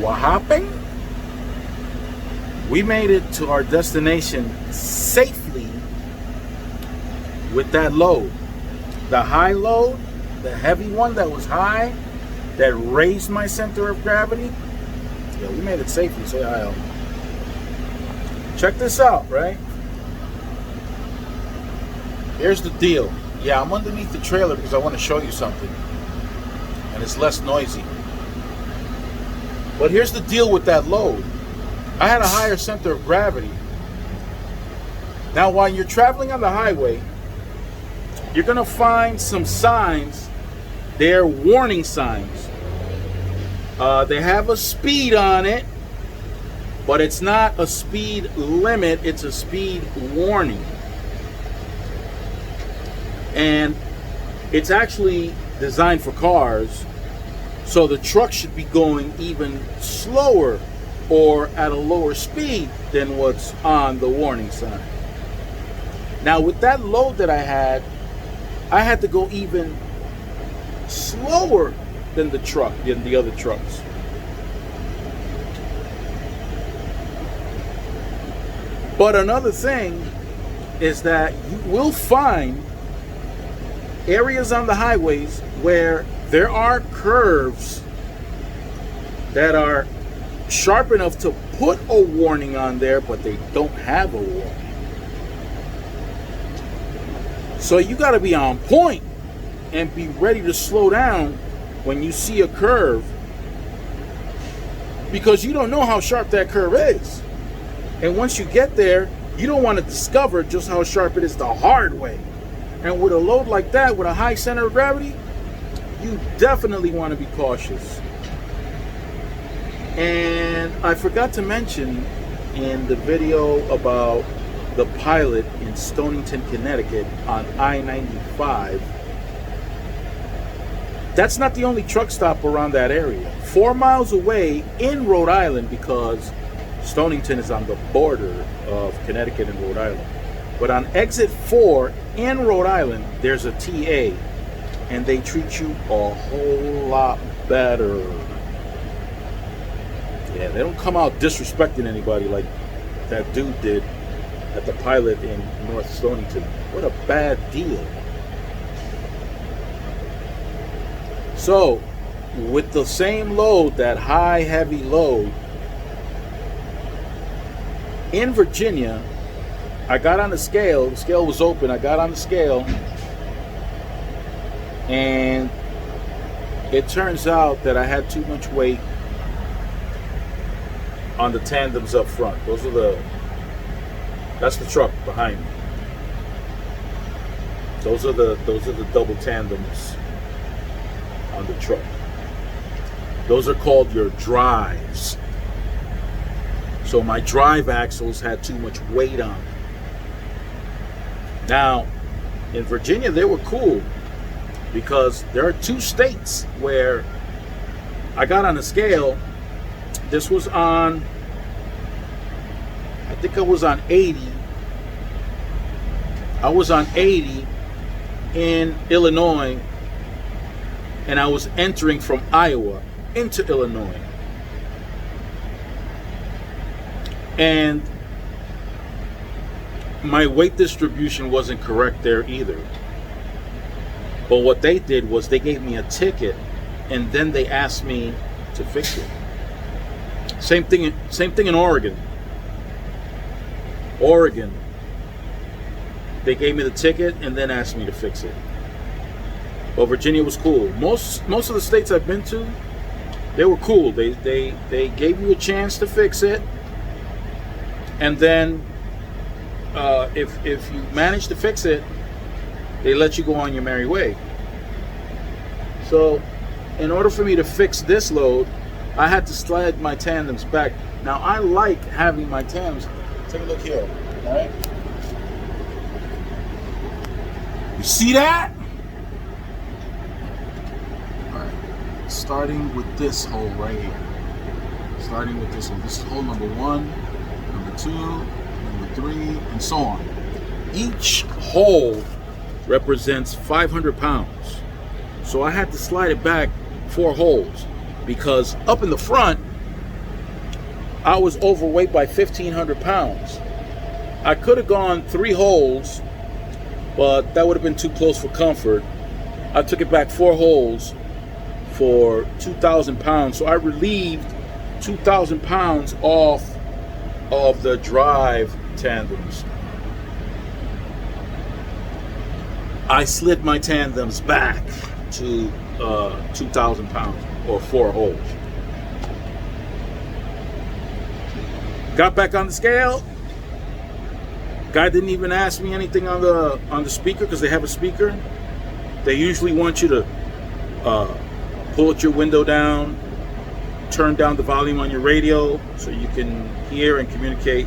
what happened? We made it to our destination safely with that load. The high load, the heavy one that was high, that raised my center of gravity. Yeah, we made it safely. Say hi, Elmer. Check this out, right? Here's the deal. Yeah, I'm underneath the trailer because I want to show you something. And it's less noisy. But here's the deal with that load. I had a higher center of gravity. Now, while you're traveling on the highway, you're going to find some signs. They're warning signs. They have a speed on it, but it's not a speed limit. It's a speed warning. And it's actually designed for cars, so the truck should be going even slower or at a lower speed than what's on the warning sign. Now, with that load that I had to go even slower than the other trucks. But another thing is that you will find areas on the highways where there are curves that are sharp enough to put a warning on there, but they don't have a warning. So you got to be on point and be ready to slow down when you see a curve, because you don't know how sharp that curve is. And once you get there, you don't want to discover just how sharp it is the hard way. And with a load like that, with a high center of gravity, you definitely want to be cautious. And I forgot to mention in the video about the pilot in Stonington, Connecticut on I-95, that's not the only truck stop around that area. 4 miles away in Rhode Island, because Stonington is on the border of Connecticut and Rhode Island. But on exit 4 in Rhode Island, there's a TA, and they treat you a whole lot better. Yeah, they don't come out disrespecting anybody like that dude did at the pilot in North Stonington. What a bad deal. So, with the same load, that high, heavy load, in Virginia, I got on the scale was open, I got on the scale, and it turns out that I had too much weight on the tandems up front. That's the truck behind me. Those are the double tandems on the truck. Those are called your drives. So my drive axles had too much weight on them. Now, in Virginia, they were cool because there are 2 states where I got on a scale. This was on, I think I was on 80. I was on 80 in Illinois, and I was entering from Iowa into Illinois. And my weight distribution wasn't correct there either. But what they did was they gave me a ticket, and then they asked me to fix it. Same thing in Oregon. They gave me the ticket and then asked me to fix it. But Virginia was cool. Most of the states I've been to, they were cool. They gave you a chance to fix it, and then if you manage to fix it, they let you go on your merry way. So, in order for me to fix this load, I had to slide my tandems back. Now, I like having my tandems. Take a look here, all right? You see that? All right, starting with this hole right here. Starting with this one. This is hole number 1, number 2, number 3, and so on. Each hole represents 500 pounds. So I had to slide it back 4 holes, because up in the front, I was overweight by 1,500 pounds. I could have gone 3 holes, but that would have been too close for comfort. I took it back 4 holes for 2,000 pounds. So I relieved 2,000 pounds off of the drive tandems. I slid my tandems back to 2,000 pounds or 4 holes. Got back on the scale. Guy didn't even ask me anything on the speaker, because they have a speaker. They usually want you to pull your window down, turn down the volume on your radio so you can hear and communicate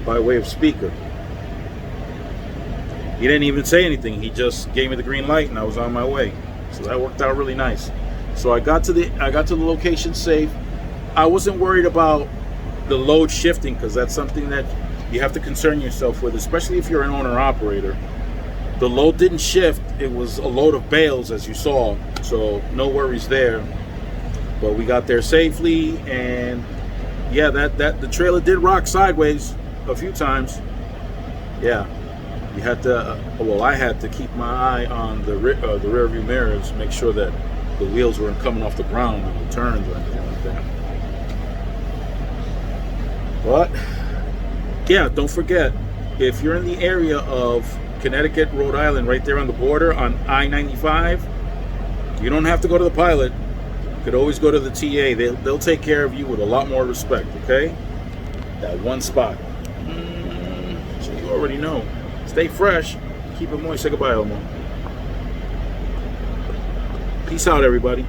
by way of speaker. He didn't even say anything. He just gave me the green light, and I was on my way. So that worked out really nice. So I got to the location safe. I wasn't worried about the load shifting, because that's something that you have to concern yourself with, especially if you're an owner-operator. The load didn't shift. It was a load of bales, as you saw, so no worries there. But we got there safely, and yeah, the trailer did rock sideways a few times. Yeah, you had to. Well, I had to keep my eye on the rear view mirrors, make sure that the wheels weren't coming off the ground on the turns or anything like that. But yeah, don't forget, if you're in the area of Connecticut, Rhode Island, right there on the border on I-95, you don't have to go to the pilot. You could always go to the TA. They'll take care of you with a lot more respect, okay? That one spot. So you already know. Stay fresh. Keep it moist. Say goodbye, Elmo. Peace out, everybody.